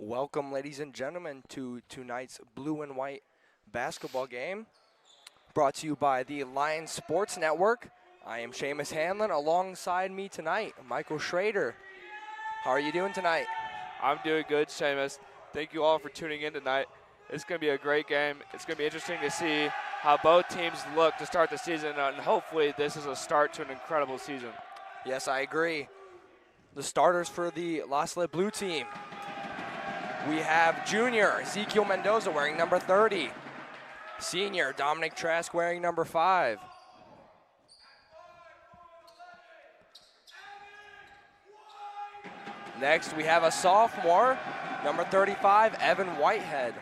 Welcome, ladies and gentlemen, to tonight's blue and white basketball game, brought to you by the Lions Sports Network. I am Seamus Hanlon. Alongside me tonight, Michael Schrader. How are you doing tonight? I'm doing good, Seamus. Thank you all for tuning in tonight. It's going to be a great game. It's going to be interesting to see how both teams look to start the season, and hopefully this is a start to an incredible season. Yes, I agree. The starters for the La Salette Blue team. We have junior Ezekiel Mendoza wearing number 30. Senior Dominic Trask wearing number 5. Next, we have a sophomore, number 35, Evan Whitehead.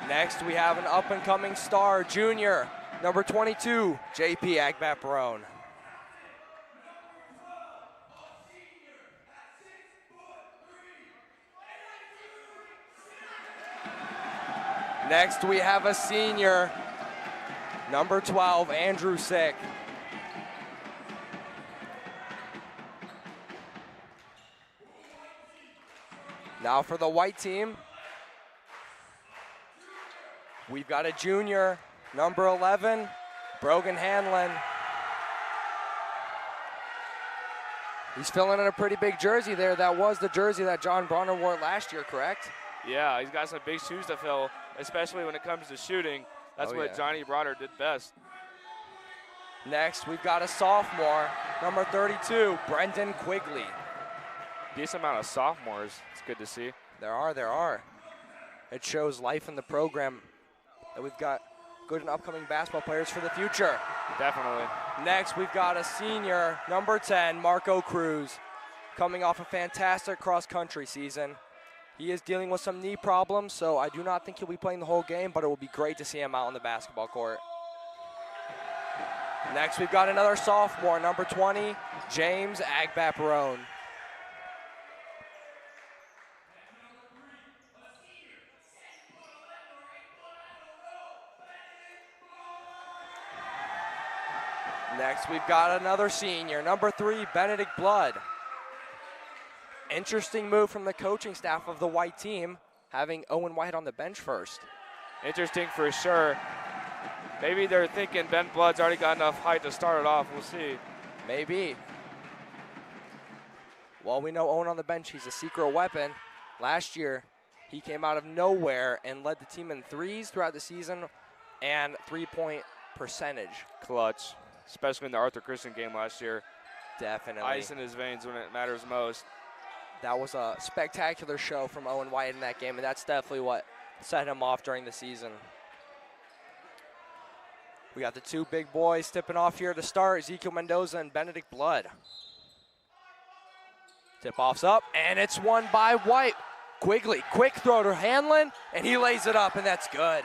Next, we have an up-and-coming star, junior, number 22, JP Agbat-Barone. Next, we have a senior, number 12, Andrew Sick. Now for the white team, we've got a junior, number 11, Brogan Hanlon. He's filling in a pretty big jersey there. That was the jersey that John Bronner wore last year, correct? Yeah, he's got some big shoes to fill, especially when it comes to shooting. That's what Johnny Bronner did best. Next, we've got a sophomore, number 32, Brendan Quigley. Decent amount of sophomores. It's good to see. There are. It shows life in the program that we've got good and upcoming basketball players for the future. Definitely. Next, we've got a senior, number 10, Marco Cruz, coming off a fantastic cross-country season. He is dealing with some knee problems, so I do not think he'll be playing the whole game, but it will be great to see him out on the basketball court. Next, we've got another sophomore, number 20, James Agbat-Barone. Next, we've got another senior, number 3, Benedict Blood. Interesting move from the coaching staff of the white team, having Owen White on the bench first. Interesting for sure. Maybe they're thinking Ben Blood's already got enough height to start it off. We'll see. Maybe. Well, we know Owen on the bench, he's a secret weapon. Last year, he came out of nowhere and led the team in threes throughout the season and three-point percentage. Clutch, especially in the Arthur Christian game last year. Definitely. Ice in his veins when it matters most. That was a spectacular show from Owen White in that game, and that's definitely what set him off during the season. We got the two big boys tipping off here to start, Ezekiel Mendoza and Benedict Blood. Tip-off's up, and it's won by White. Quigley, quick throw to Hanlon, and he lays it up, and that's good.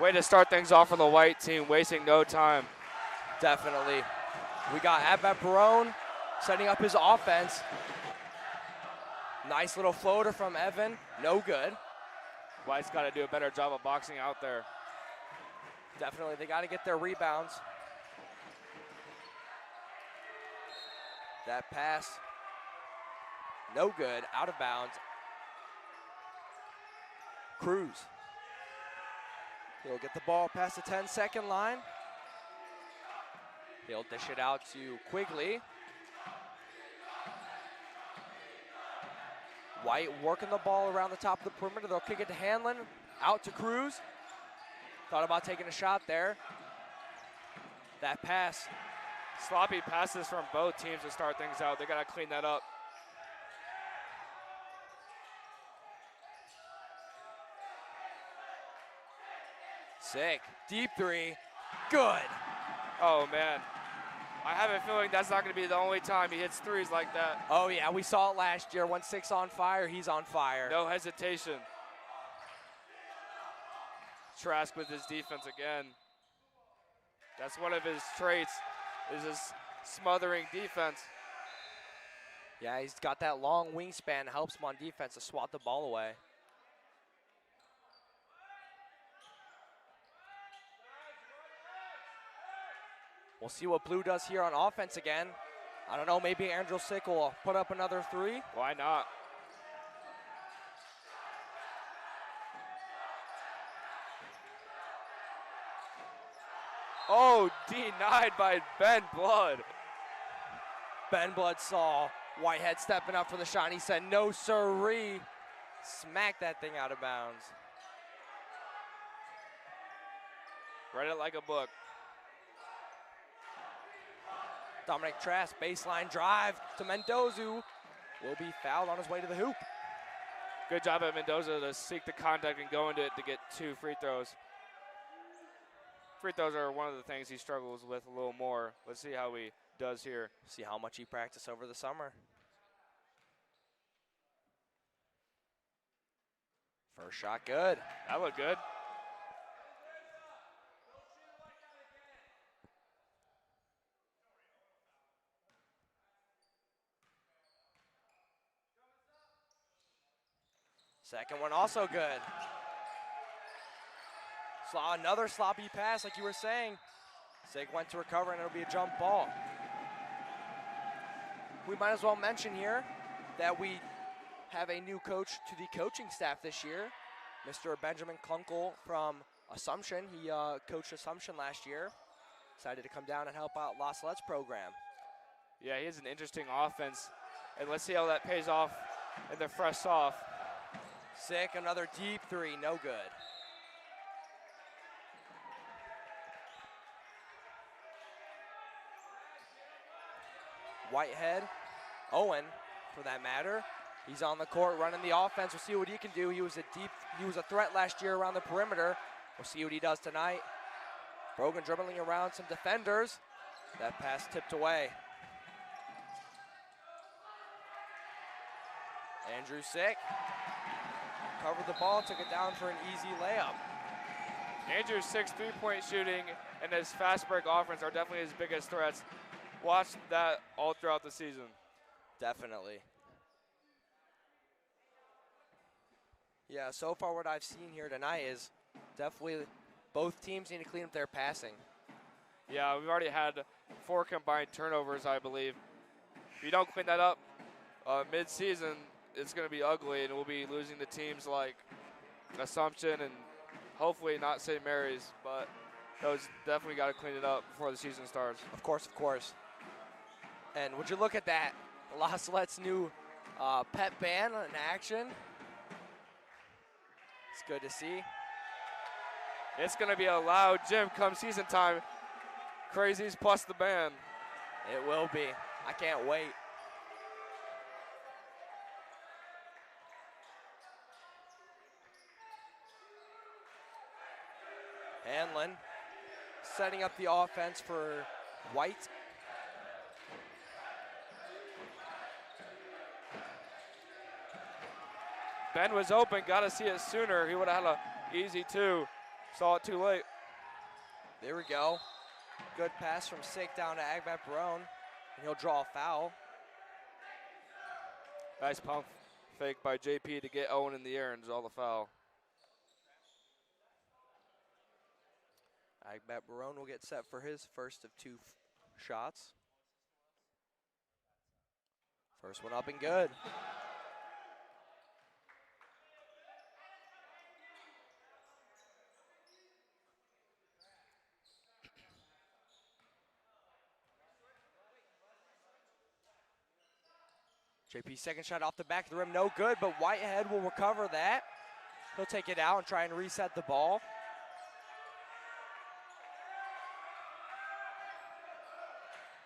Way to start things off for the white team, wasting no time. Definitely. We got Agbat-Barone setting up his offense. Nice little floater from Evan, no good. White's got to do a better job of boxing out there. Definitely, they got to get their rebounds. That pass, no good, out of bounds. Cruz. He'll get the ball past the 10-second line. He'll dish it out to Quigley. White working the ball around the top of the perimeter. They'll kick it to Hanlon, out to Cruz. Thought about taking a shot there. That pass. Sloppy passes from both teams to start things out. They got to clean that up. Sick. Deep three. Good. Oh, man. I have a feeling that's not going to be the only time he hits threes like that. Oh, yeah, we saw it last year. When Sick's on fire, he's on fire. No hesitation. Trask with his defense again. That's one of his traits, is his smothering defense. Yeah, he's got that long wingspan, helps him on defense to swat the ball away. We'll see what Blue does here on offense again. I don't know, maybe Andrew Sick will put up another three. Why not? Oh, denied by Ben Blood. Ben Blood saw Whitehead stepping up for the shot, and he said, no sirree. Smacked that thing out of bounds. Read it like a book. Dominic Trask, baseline drive to Mendoza. Will be fouled on his way to the hoop. Good job at Mendoza to seek the contact and go into it to get 2 free throws. Free throws are one of the things he struggles with a little more. Let's see how he does here. See how much he practiced over the summer. First shot good. That looked good. Second one also good. Saw another sloppy pass like you were saying. Sig went to recover and it'll be a jump ball. We might as well mention here that we have a new coach to the coaching staff this year. Mr. Benjamin Kunkel from Assumption. He coached Assumption last year. Decided to come down and help out La Salette's program. Yeah, he has an interesting offense. And let's see how that pays off in the fresh off. Sick, another deep three, no good. Whitehead, Owen, for that matter. He's on the court running the offense. We'll see what he can do. He was a threat last year around the perimeter. We'll see what he does tonight. Brogan dribbling around some defenders. That pass tipped away. Andrew Sick covered the ball, took it down for an easy layup. Andrew's 6 3-point shooting and his fast break offense are definitely his biggest threats. Watch that all throughout the season. Definitely. Yeah, so far what I've seen here tonight is definitely both teams need to clean up their passing. Yeah, we've already had 4 combined turnovers, I believe. If you don't clean that up mid-season, it's going to be ugly, and we'll be losing to teams like Assumption and hopefully not St. Mary's, but those definitely got to clean it up before the season starts. Of course, of course. And would you look at that? La Salette's new pet band in action. It's good to see. It's going to be a loud gym come season time. Crazies plus the band. It will be. I can't wait. Hanlon setting up the offense for White. Ben was open, got to see it sooner. He would have had an easy 2. Saw it too late. There we go. Good pass from Sick down to Agbat Barone, and he'll draw a foul. Nice pump fake by JP to get Owen in the air and draw the foul. Agbat Barone will get set for his first of 2 shots. First one up and good. JP's second shot off the back of the rim, no good, but Whitehead will recover that. He'll take it out and try and reset the ball.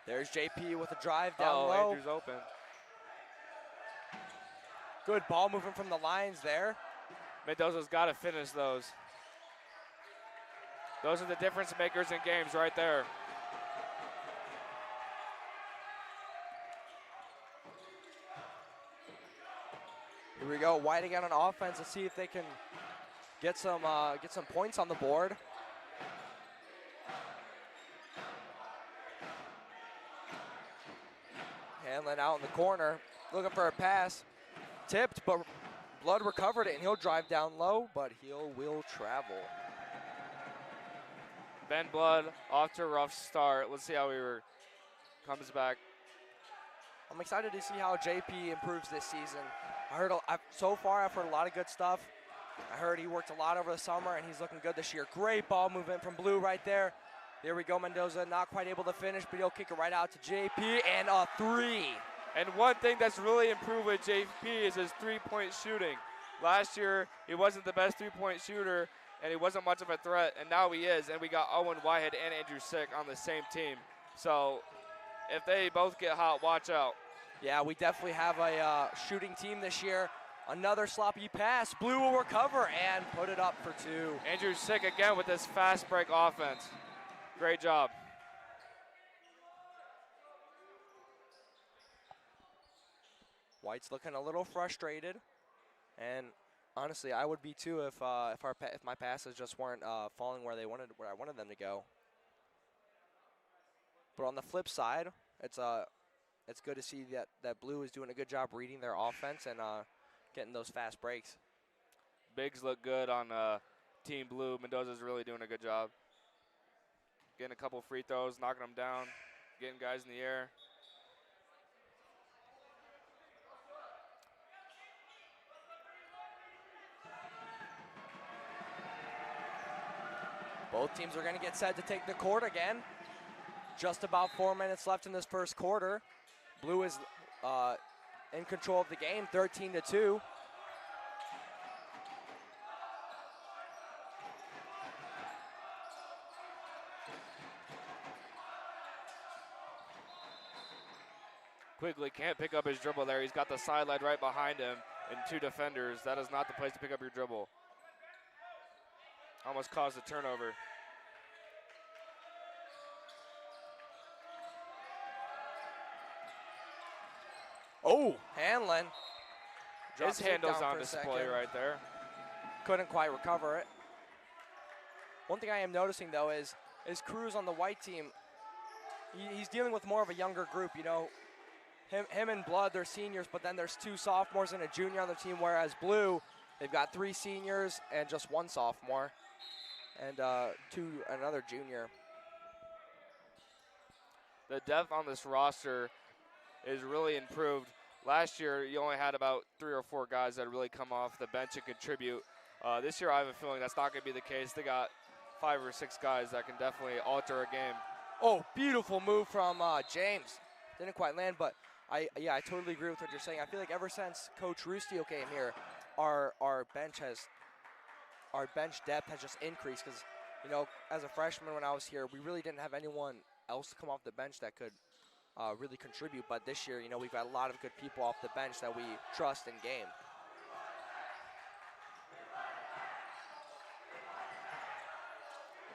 There's JP with a drive down low. Andrew's open. Good ball movement from the Lions there. Mendoza's got to finish those. Those are the difference makers in games right there. Here we go, White again on offense. Let's see if they can get some points on the board. Hanlon out in the corner, looking for a pass. Tipped, but Blood recovered it, and he'll drive down low, but will travel. Ben Blood off to a rough start. Let's see how he comes back. I'm excited to see how JP improves this season. So far I've heard a lot of good stuff. I heard he worked a lot over the summer and he's looking good this year. Great ball movement from Blue right there. There we go, Mendoza not quite able to finish, but he'll kick it right out to JP, and a 3. And one thing that's really improved with JP is his three-point shooting. Last year, he wasn't the best three-point shooter, and he wasn't much of a threat, and now he is. And we got Owen Whitehead and Andrew Sick on the same team. So if they both get hot, watch out. Yeah, we definitely have a shooting team this year. Another sloppy pass. Blue will recover and put it up for 2. Andrew Sick again with this fast break offense. Great job. White's looking a little frustrated, and honestly, I would be too if my passes just weren't falling where I wanted them to go. But on the flip side, it's good to see that Blue is doing a good job reading their offense and getting those fast breaks. Bigs look good on Team Blue. Mendoza's really doing a good job. Getting a couple free throws, knocking them down, getting guys in the air. Both teams are going to get set to take the court again. Just about 4 minutes left in this first quarter. Blue is in control of the game, 13-2. Quigley can't pick up his dribble there. He's got the sideline right behind him and 2 defenders. That is not the place to pick up your dribble. Almost caused a turnover. Oh, Hanlon. His handle's on display right there. Couldn't quite recover it. One thing I am noticing, though, is Cruz on the white team, he's dealing with more of a younger group, you know. Him and Blood, they're seniors, but then there's 2 sophomores and a junior on the team, whereas Blue, they've got 3 seniors and just 1 sophomore and another junior. The depth on this roster is really improved. Last year, you only had about 3 or 4 guys that really come off the bench and contribute. This year, I have a feeling that's not going to be the case. They got 5 or 6 guys that can definitely alter a game. Oh, beautiful move from James. Didn't quite land, but I totally agree with what you're saying. I feel like ever since Coach Rustio came here, our bench depth has just increased because, you know, as a freshman when I was here, we really didn't have anyone else to come off the bench that could really contribute. But this year, you know, we've got a lot of good people off the bench that we trust in game.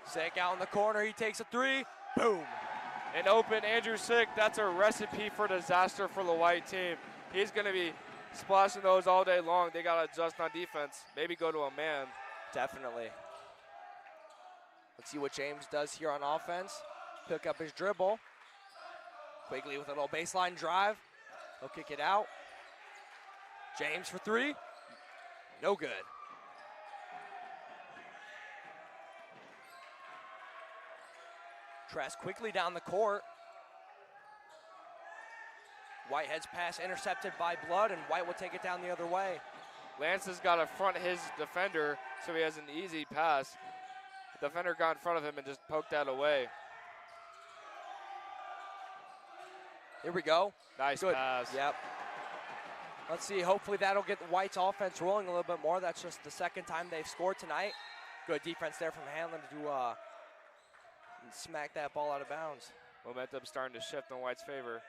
Sick out in the corner. He takes a 3. Boom. An open Andrew Sick. That's a recipe for disaster for the white team. He's going to be splashing those all day long. They got to adjust on defense. Maybe go to a man. Definitely. Let's see what James does here on offense. Pick up his dribble. Quigley with a little baseline drive. He'll kick it out. James for 3. No good. Trask quickly down the court. Whitehead's pass intercepted by Blood, and White will take it down the other way. Lance has got to front his defender, so he has an easy pass. The defender got in front of him and just poked that away. Here we go. Nice Good pass. Yep. Let's see. Hopefully that'll get White's offense rolling a little bit more. That's just the second time they've scored tonight. Good defense there from Hanlon to do smack that ball out of bounds. Momentum starting to shift in White's favor.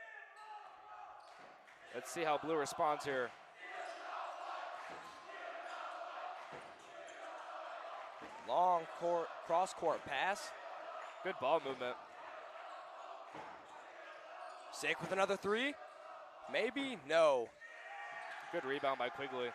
Let's see how Blue responds here. Long court, cross-court pass. Good ball movement. Sick with another 3. Maybe? No. Good rebound by Quigley.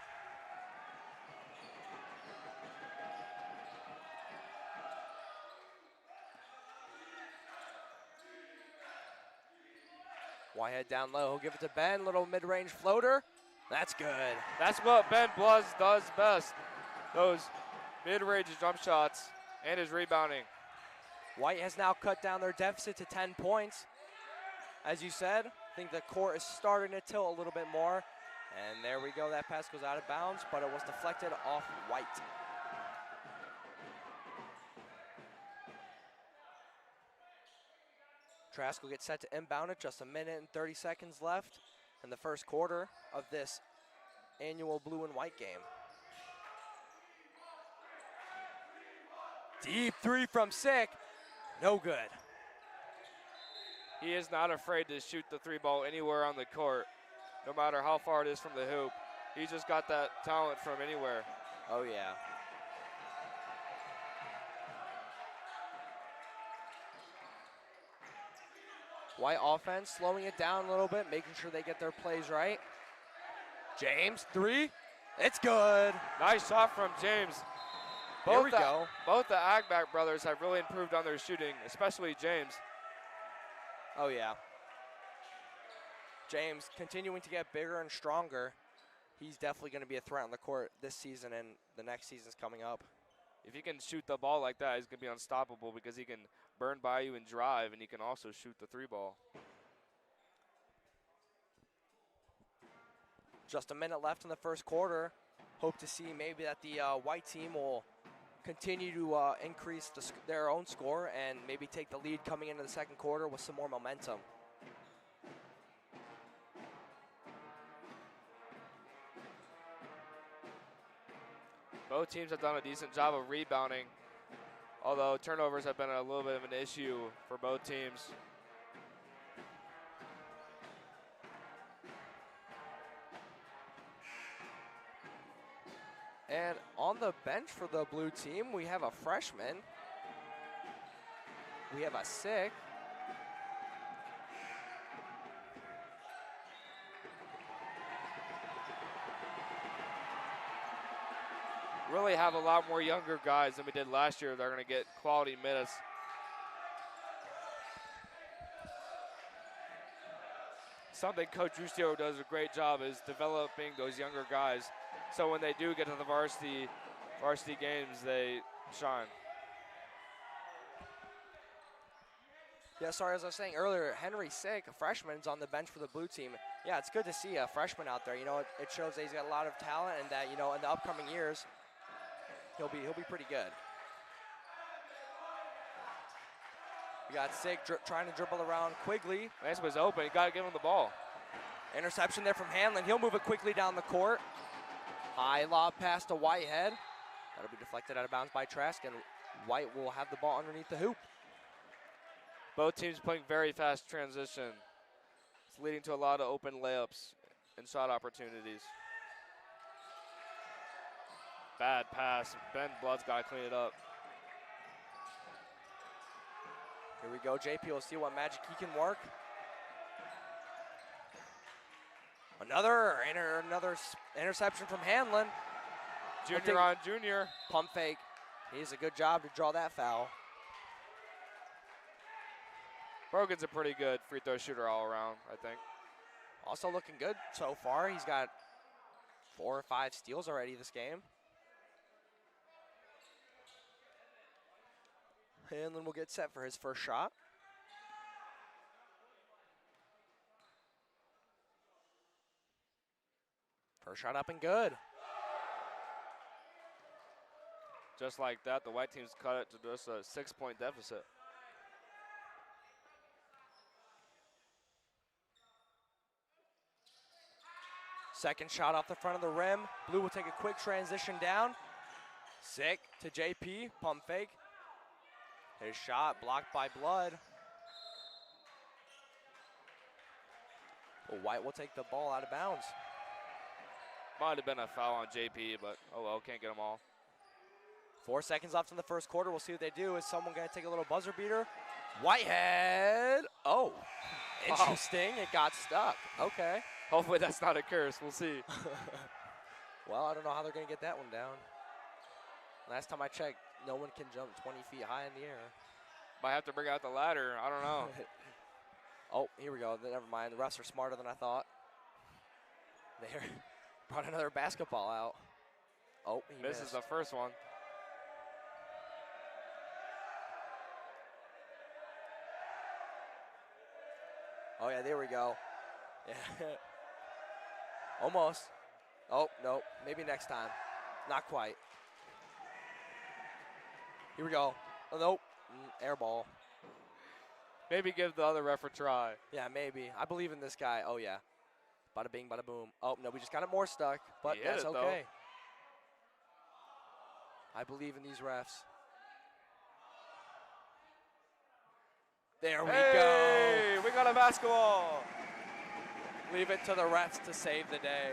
Whitehead down low. He'll give it to Ben. Little mid-range floater. That's good. That's what Ben Bluz does best. Those mid-range jump shots and his rebounding. White has now cut down their deficit to 10 points. As you said, I think the court is starting to tilt a little bit more. And there we go, that pass goes out of bounds, but it was deflected off White. Trask will get set to inbound it, just a minute and 30 seconds left in the first quarter of this annual blue and white game. Deep three from Sick, no good. He is not afraid to shoot the three ball anywhere on the court, no matter how far it is from the hoop. He's just got that talent from anywhere. Oh yeah. White offense slowing it down a little bit, making sure they get their plays right. James, three, it's good. Nice shot from James. There we go. Both the Agback brothers have really improved on their shooting, especially James. Oh yeah. James continuing to get bigger and stronger. He's definitely going to be a threat on the court this season, and the next season's coming up. If he can shoot the ball like that, he's going to be unstoppable because he can burn by you and drive, and he can also shoot the three ball. Just a minute left in the first quarter. Hope to see maybe that the white team will continue to increase their own score and maybe take the lead coming into the second quarter with some more momentum. Both teams have done a decent job of rebounding, although turnovers have been a little bit of an issue for both teams. And on the bench for the blue team, we have a freshman. We have a Sick. Really have a lot more younger guys than we did last year that are going to get quality minutes. Something Coach Ruscio does a great job is developing those younger guys, so when they do get to the varsity games, they shine. Yeah, sorry, as I was saying earlier, Henry Sick, a freshman, is on the bench for the blue team. Yeah, it's good to see a freshman out there. You know, it shows that he's got a lot of talent and that, you know, in the upcoming years, he'll be pretty good. We got Sick trying to dribble around Quigley. Lance was open. You got to give him the ball. Interception there from Hanlon. He'll move it quickly down the court. High lob pass to Whitehead. That'll be deflected out of bounds by Trask, and White will have the ball underneath the hoop. Both teams playing very fast transition. It's leading to a lot of open layups and shot opportunities. Bad pass. Ben Blood's got to clean it up. Here we go. JP will see what magic he can work. Another interception from Hanlon. Junior on junior. Pump fake. He does a good job to draw that foul. Brogan's a pretty good free throw shooter all around, I think. Also looking good so far. He's got 4 or 5 steals already this game. Hanlon will get set for his first shot. First shot up and good. Just like that, the white team's cut it to just a 6-point deficit. Second shot off the front of the rim. Blue will take a quick transition down. Sick to JP, pump fake. His shot blocked by Blood. Well, White will take the ball out of bounds. Might have been a foul on JP, but oh well, can't get them all. 4 seconds left in the first quarter. We'll see what they do. Is someone going to take a little buzzer beater? Whitehead. Oh, interesting. It got stuck. Okay. Hopefully that's not a curse. We'll see. Well, I don't know how they're going to get that one down. Last time I checked, no one can jump 20 feet high in the air. Might have to bring out the ladder. I don't know. Oh, here we go. Never mind. The refs are smarter than I thought. They brought another basketball out. Oh, he misses missed. the first one. Oh, yeah, there we go. Yeah. Almost. Oh, no, maybe next time. Not quite. Here we go. Oh, nope. Air ball. Maybe give the other ref a try. Yeah, maybe. I believe in this guy. Oh, yeah. Bada bing, bada boom. Oh, no, we just got it more stuck, but that's okay. I believe in these refs. There we go. We got a basketball. Leave it to the refs to save the day.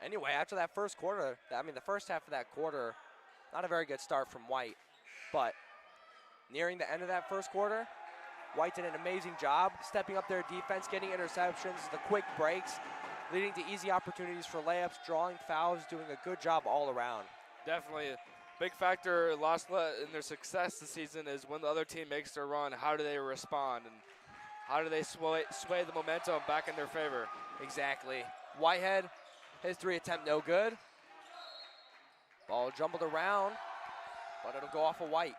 Anyway, after that first quarter, the first half of that quarter, not a very good start from White. But nearing the end of that first quarter, White did an amazing job stepping up their defense, getting interceptions, the quick breaks, leading to easy opportunities for layups, drawing fouls, doing a good job all around. Definitely. A big factor in their success this season is when the other team makes their run, how do they respond and how do they sway the momentum back in their favor? Exactly. Whitehead, his 3 attempt no good. Ball jumbled around, but it'll go off of White.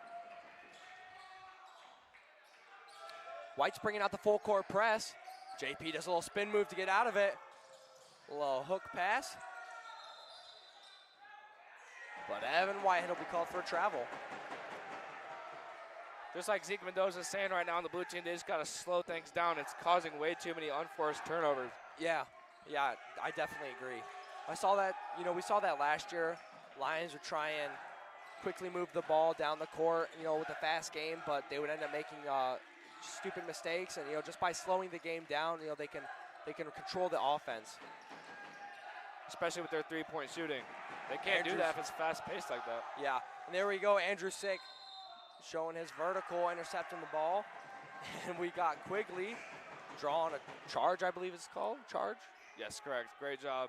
White's bringing out the full court press. JP does a little spin move to get out of it. A little hook pass. But Evan Whitehead will be called for a travel. Just like Zeke Mendoza is saying right now on the blue team, they just got to slow things down. It's causing way too many unforced turnovers. Yeah, I definitely agree. I saw that, we saw that last year. Lions would try and quickly move the ball down the court, with a fast game, but they would end up making stupid mistakes. And, just by slowing the game down, they can control the offense. Especially with their three-point shooting. They can't do that if it's fast-paced like that. Yeah, and there we go, Andrew Sick showing his vertical, intercepting the ball. And we got Quigley drawing a charge, I believe it's called, charge? Yes, correct. Great job.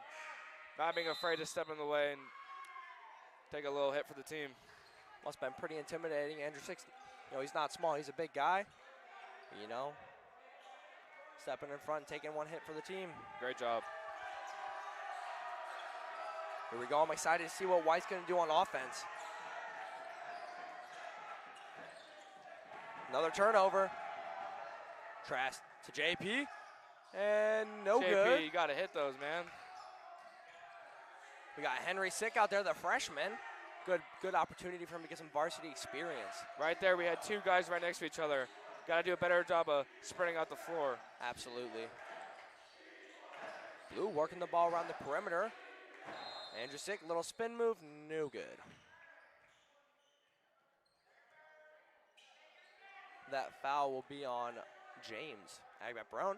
Not being afraid to step in the way and take a little hit for the team. Must have been pretty intimidating. Andrew Sick, he's not small, he's a big guy. Stepping in front, taking one hit for the team. Great job. Here we go. I'm excited to see what White's going to do on offense. Another turnover. Trash to JP. And no good. JP, you got to hit those, man. We got Henry Sick out there, the freshman. Good opportunity for him to get some varsity experience. Right there, we had 2 guys right next to each other. Got to do a better job of spreading out the floor. Absolutely. Blue working the ball around the perimeter. Andrew Sick, little spin move, no good. That foul will be on James Agbat-Brown.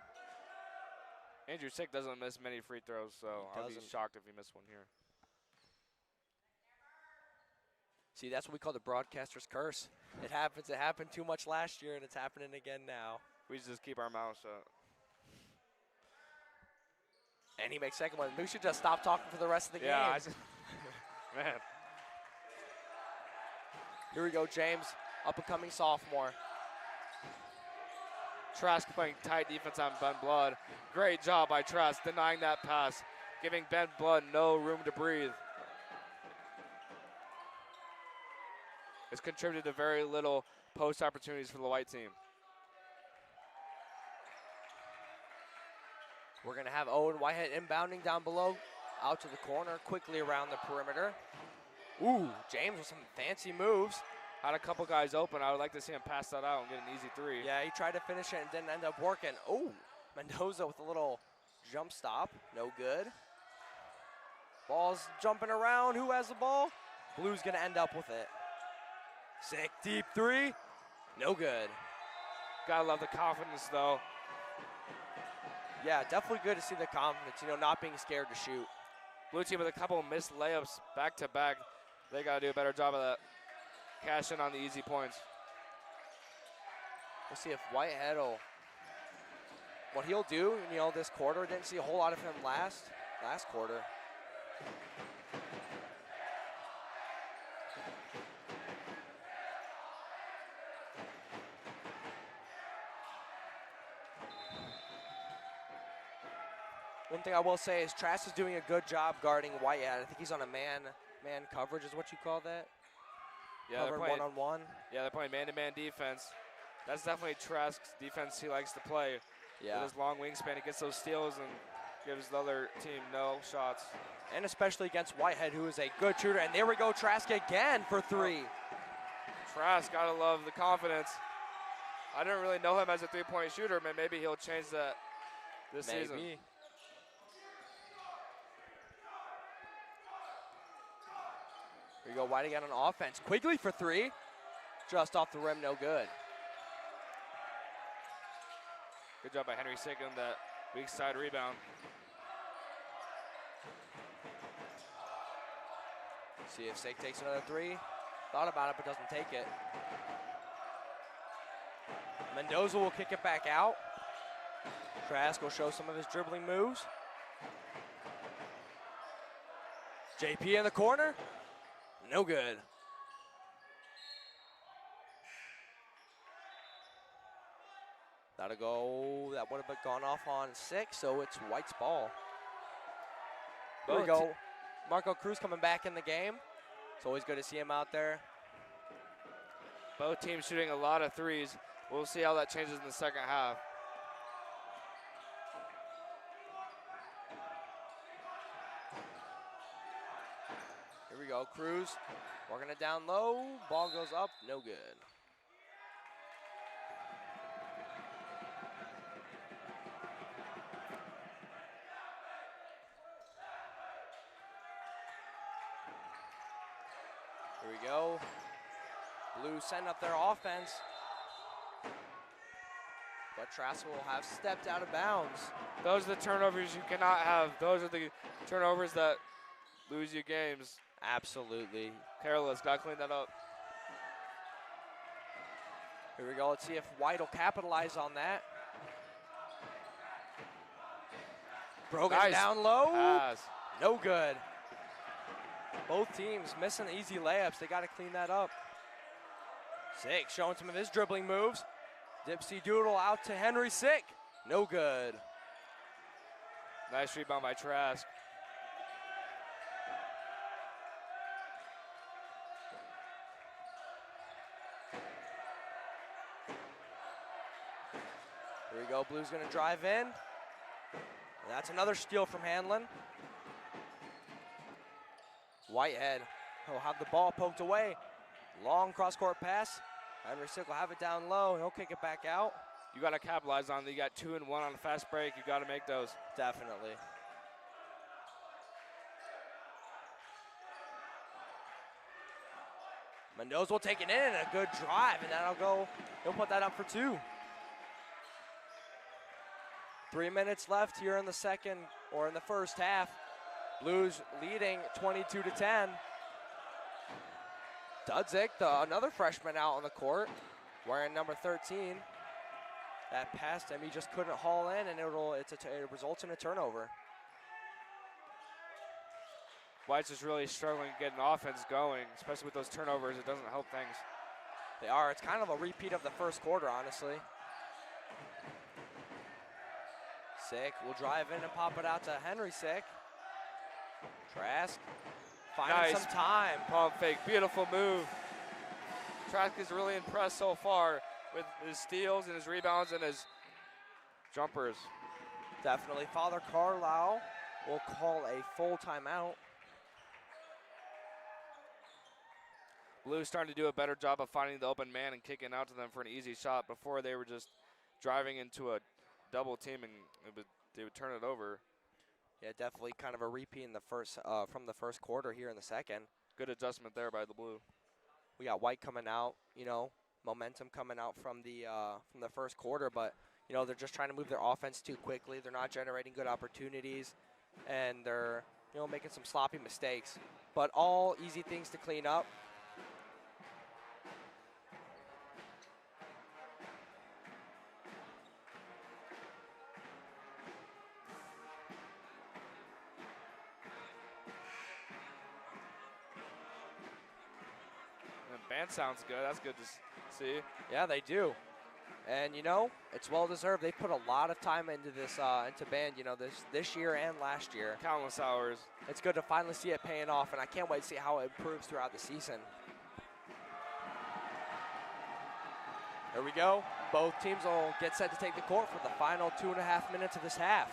Andrew Sick doesn't miss many free throws, so I'll be shocked if he missed one here. See, that's what we call the broadcaster's curse. It happens. It happened too much last year, and it's happening again now. We just keep our mouths shut. And he makes second one. We should just stop talking for the rest of the game. Man. Here we go, James, up-and-coming sophomore. Trask playing tight defense on Ben Blood. Great job by Trask denying that pass, giving Ben Blood no room to breathe. It's contributed to very little post opportunities for the white team. We're going to have Owen Whitehead inbounding down below, out to the corner, quickly around the perimeter. Ooh, James with some fancy moves. Had a couple guys open. I would like to see him pass that out and get an easy 3. Yeah, he tried to finish it and didn't end up working. Ooh, Mendoza with a little jump stop. No good. Ball's jumping around. Who has the ball? Blue's going to end up with it. Sick, deep 3. No good. Gotta love the confidence, though. Yeah, definitely good to see the confidence, not being scared to shoot. Blue team with a couple missed layups back-to-back. They got to do a better job of that. Cash in on the easy points. We'll see if Whitehead what he'll do, this quarter. Didn't see a whole lot of him last quarter. One thing I will say is Trask is doing a good job guarding Whitehead. I think he's on a man coverage is what you call that? Yeah, Covered one-on-one. Yeah, they're playing man-to-man defense. That's definitely Trask's defense he likes to play. Yeah. With his long wingspan, he gets those steals and gives the other team no shots. And especially against Whitehead, who is a good shooter. And there we go, Trask again for 3. Trask, gotta love the confidence. I didn't really know him as a three-point shooter, but maybe he'll change that this season. Maybe. Here we go, White again on offense. Quigley for 3. Just off the rim, no good. Good job by Henry Sick on that weak side rebound. See if Sick takes another 3. Thought about it, but doesn't take it. Mendoza will kick it back out. Trask will show some of his dribbling moves. JP in the corner. No good. That'll go. That would have gone off on 6, so it's White's ball. There we go. Marco Cruz coming back in the game. It's always good to see him out there. Both teams shooting a lot of threes. We'll see how that changes in the second half. Here we go, Cruz working it down low. Ball goes up, no good. Here we go. Blues setting up their offense. But Trask will have stepped out of bounds. Those are the turnovers you cannot have. Those are the turnovers that lose you games. Absolutely. Careless, gotta clean that up. Here we go, let's see if White will capitalize on that. Brogan Nice down low. pass. No good. Both teams missing easy layups. They got to clean that up. Sick showing some of his dribbling moves. Dipsy Doodle out to Henry Sick. No good. Nice rebound by Trask. Here we go. Blues going to drive in. And that's another steal from Hanlon. Whitehead will have the ball poked away. Long cross-court pass. Henry Sick will have it down low. He'll kick it back out. You got to capitalize on it. You got 2 and 1 on a fast break. You got to make those. Definitely. Mendoza will take it in and a good drive, and that'll go. He'll put that up for 2. 3 minutes left here in the second, or in the first half. Blues leading 22-10. Dudzik, another freshman out on the court, wearing number 13. That passed him, he just couldn't haul in, and it results in a turnover. White's just really struggling to get an offense going, especially with those turnovers. It doesn't help things. They are. It's kind of a repeat of the first quarter, honestly. Sick will drive in and pop it out to Henry Sick. Trask finding some time. Pump fake, beautiful move. Trask is really impressed so far with his steals and his rebounds and his jumpers. Definitely. Father Carlisle will call a full timeout. Blues starting to do a better job of finding the open man and kicking out to them for an easy shot. Before they were just driving into a double team and they would turn it over. Yeah, definitely kind of a repeat in the first from the first quarter here in the second. Good adjustment there by the Blue. We got White coming out, momentum coming out from the first quarter, but they're just trying to move their offense too quickly. They're not generating good opportunities, and they're making some sloppy mistakes. But all easy things to clean up. Band sounds good. That's good to see. Yeah, they do. And, it's well-deserved. They put a lot of time into this, into band, this year and last year. Countless hours. It's good to finally see it paying off, and I can't wait to see how it improves throughout the season. Here we go. Both teams will get set to take the court for the final 2.5 minutes of this half.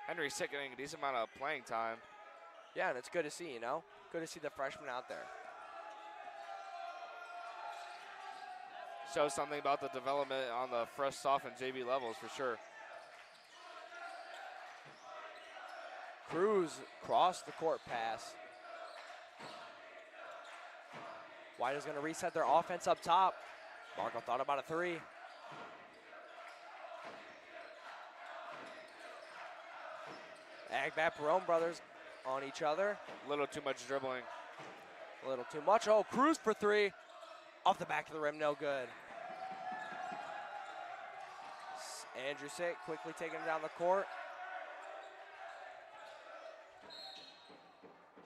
Henry Sick getting a decent amount of playing time. Yeah, and it's good to see, you know? Good to see the freshman out there. Shows something about the development on the fresh, soft, and JV levels for sure. Cruz crossed the court pass. White is going to reset their offense up top. Marco thought about a three. Agbat Perone brothers on each other. A little too much dribbling. A little too much. Oh, Cruz for three. Off the back of the rim, no good. Andrew Sick quickly taking it down the court.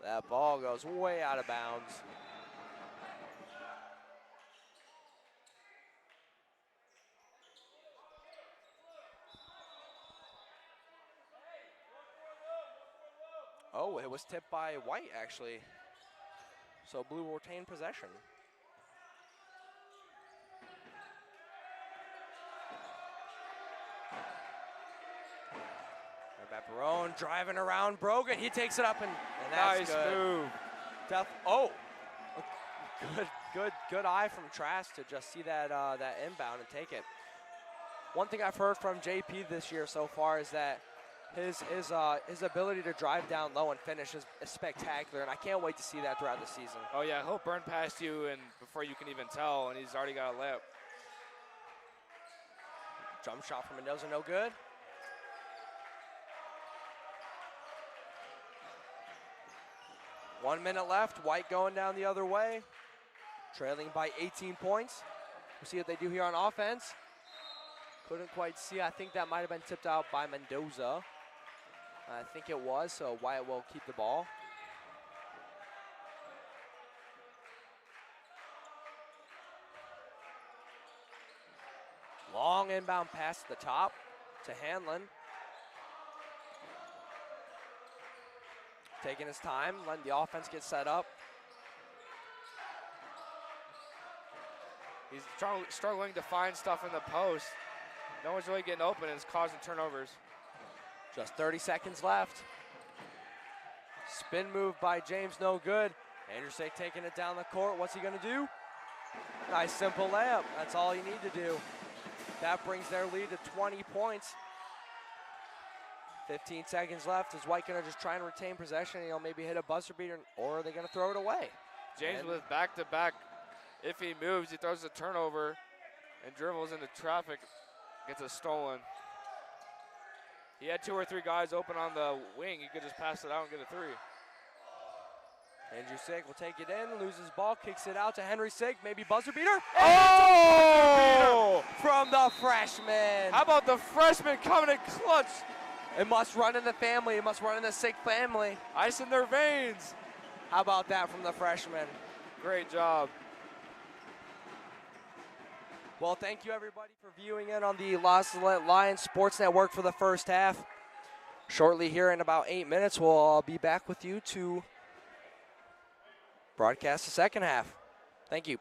That ball goes way out of bounds. Oh, it was tipped by White, actually. So Blue will retain possession. Barone driving around Brogan. He takes it up and that's nice good. Move. Oh, good eye from Trask to just see that that inbound and take it. One thing I've heard from JP this year so far is that his ability to drive down low and finish is spectacular, and I can't wait to see that throughout the season. Oh yeah, he'll burn past you and before you can even tell, and he's already got a layup. Jump shot from Mendoza, no good. One minute left. White going down the other way, trailing by 18 points. We'll see what they do here on offense. Couldn't quite see. I think that might have been tipped out by Mendoza. I think it was, so White will keep the ball. Long inbound pass to the top to Hanlon. Taking his time, letting the offense get set up. He's struggling to find stuff in the post. No one's really getting open and it's causing turnovers. Just 30 seconds left. Spin move by James, no good. Anderson taking it down the court. What's he gonna do? Nice simple layup. That's all you need to do. That brings their lead to 20 points. 15 seconds left. Is White gonna just try and retain possession? You know, maybe hit a buzzer beater, or are they gonna throw it away? James with back-to-back. If he moves, he throws a turnover and dribbles into traffic, gets it stolen. He had 2 or 3 guys open on the wing. He could just pass it out and get a three. Andrew Sick will take it in, loses ball, kicks it out to Henry Sick, maybe buzzer beater. Oh! From the freshman. How about the freshman coming in clutch? It must run in the family. It must run in the Sick family. Ice in their veins. How about that from the freshman? Great job. Well, thank you everybody for viewing in on the Salette Lions Sports Network for the first half. Shortly here in about 8 minutes, we'll be back with you to broadcast the second half. Thank you.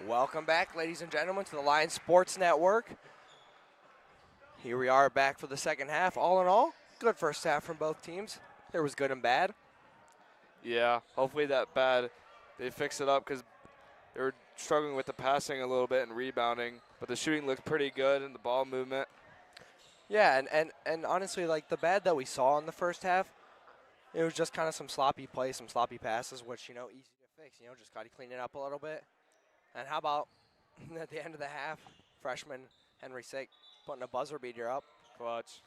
Welcome back, ladies and gentlemen, to the Lions Sports Network. Here we are back for the second half. All in all, good first half from both teams. There was good and bad. Yeah, hopefully that bad, they fix it up because they were struggling with the passing a little bit and rebounding, but the shooting looked pretty good and the ball movement. Yeah, and honestly, like the bad that we saw in the first half, it was just kind of some sloppy plays, some sloppy passes, which, easy to fix. Just got to clean it up a little bit. And how about at the end of the half, freshman Henry Sick putting a buzzer beater up. Clutch.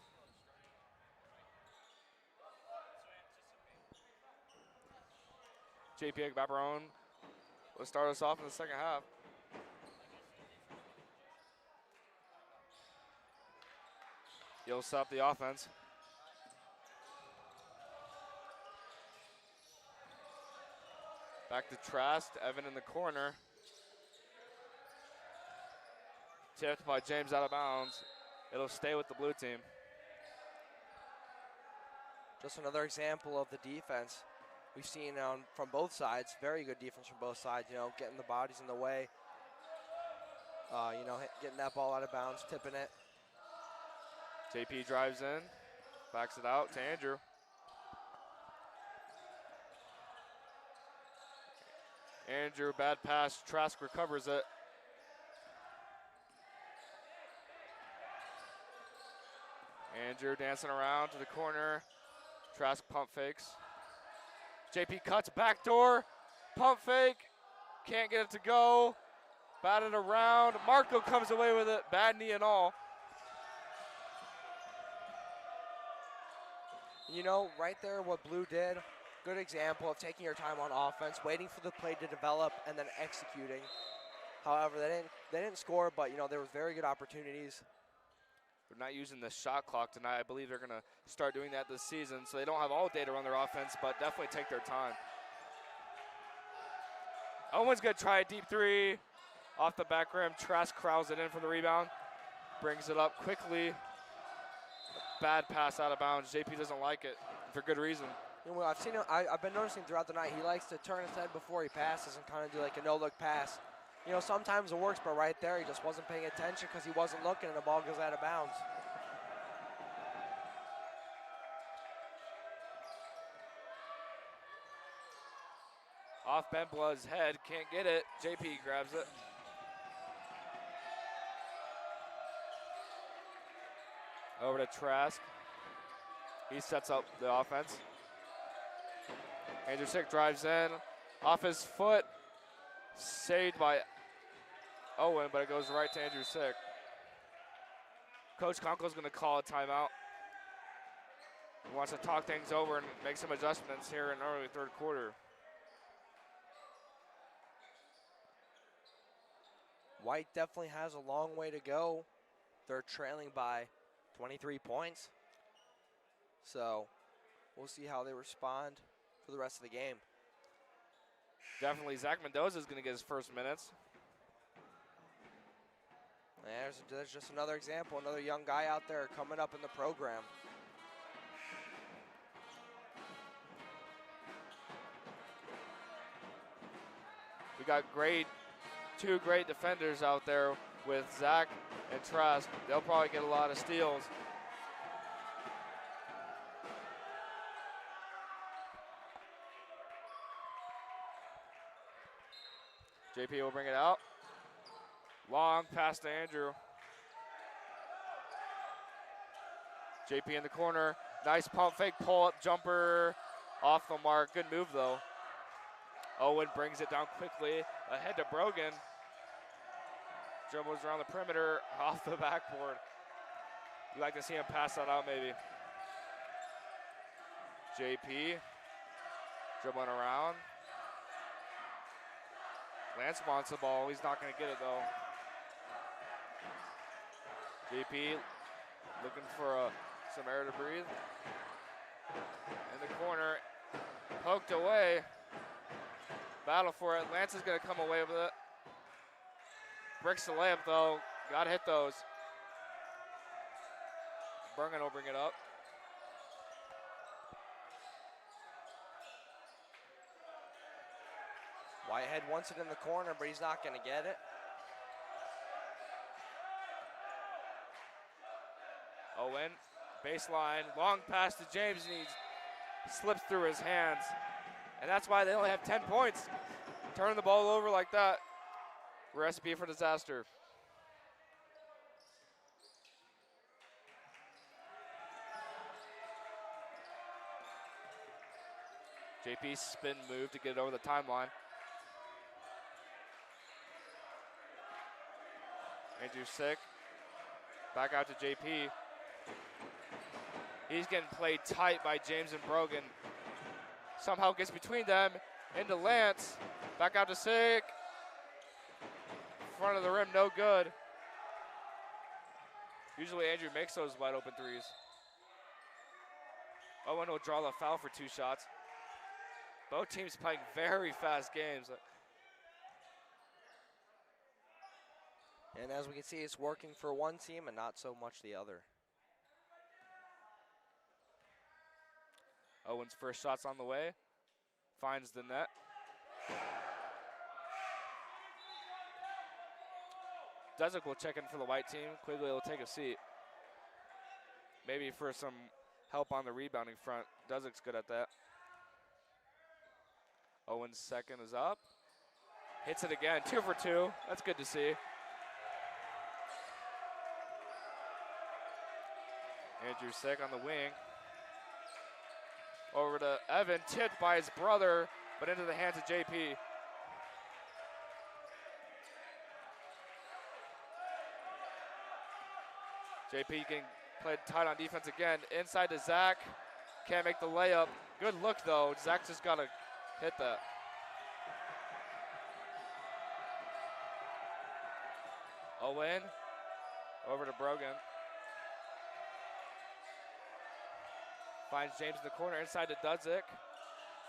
JP Agbabarone will start us off in the second half. He'll stop the offense. Back to Trask, Evan in the corner. Tipped by James out of bounds. It'll stay with the blue team. Just another example of the defense we've seen from both sides. Very good defense from both sides, getting the bodies in the way. Getting that ball out of bounds, tipping it. JP drives in, backs it out to Andrew. Andrew, bad pass. Trask recovers it. Andrew dancing around to the corner. Trask pump fakes. JP cuts backdoor. Pump fake. Can't get it to go. Batted around. Marco comes away with it. Bad knee and all. Right there what Blue did, good example of taking your time on offense, waiting for the play to develop, and then executing. However, they didn't score, but, there was very good opportunities. They're not using the shot clock tonight. I believe they're going to start doing that this season, so they don't have all day to run their offense, but definitely take their time. Owen's going to try a deep three. Off the back rim, Trask crowds it in for the rebound. Brings it up quickly. Bad pass out of bounds. JP doesn't like it for good reason. I've seen him. I've been noticing throughout the night he likes to turn his head before he passes and kind of do like a no-look pass. Sometimes it works, but right there he just wasn't paying attention because he wasn't looking and the ball goes out of bounds. Off Benbla's head, can't get it. JP grabs it. Over to Trask. He sets up the offense. Andrew Sick drives in. Off his foot. Saved by Owen, but it goes right to Andrew Sick. Coach Conko's going to call a timeout. He wants to talk things over and make some adjustments here in early third quarter. White definitely has a long way to go. They're trailing by 23 points. So we'll see how they respond for the rest of the game. Definitely Zach Mendoza is going to get his first minutes. There's just another example, another young guy out there coming up in the program. We got two great defenders out there with Zach and Trask. They'll probably get a lot of steals. JP will bring it out. Long pass to Andrew. JP in the corner. Nice pump fake, pull up jumper. Off the mark. Good move though. Owen brings it down quickly. Ahead to Brogan. Dribbles around the perimeter. Off the backboard. You'd like to see him pass that out maybe. JP. Dribbling around. Lance wants the ball. He's not going to get it, though. JP looking for some air to breathe. In the corner. Poked away. Battle for it. Lance is going to come away with it. Bricks the layup, though. Got to hit those. Bergen will bring it up. Whitehead wants it in the corner, but he's not going to get it. Owen, baseline, long pass to James, and he slips through his hands. And that's why they only have 10 points. Turn the ball over like that, recipe for disaster. JP spin move to get it over the timeline. Andrew Sick, back out to JP. He's getting played tight by James and Brogan. Somehow gets between them, into Lance, back out to Sick. Front of the rim, no good. Usually Andrew makes those wide open threes. Owen will draw the foul for 2 shots. Both teams playing very fast games. And as we can see, it's working for one team and not so much the other. Owen's first shot's on the way. Finds the net. Dudzik will check in for the white team. Quigley will take a seat. Maybe for some help on the rebounding front. Dudzik's good at that. Owen's second is up. Hits it again, 2 for 2. That's good to see. Andrew Sick on the wing. Over to Evan, tipped by his brother, but into the hands of JP. JP getting played tight on defense again. Inside to Zach. Can't make the layup. Good look though. Zach just got to hit that. Owen. Over to Brogan. Finds James in the corner, inside to Dudzik.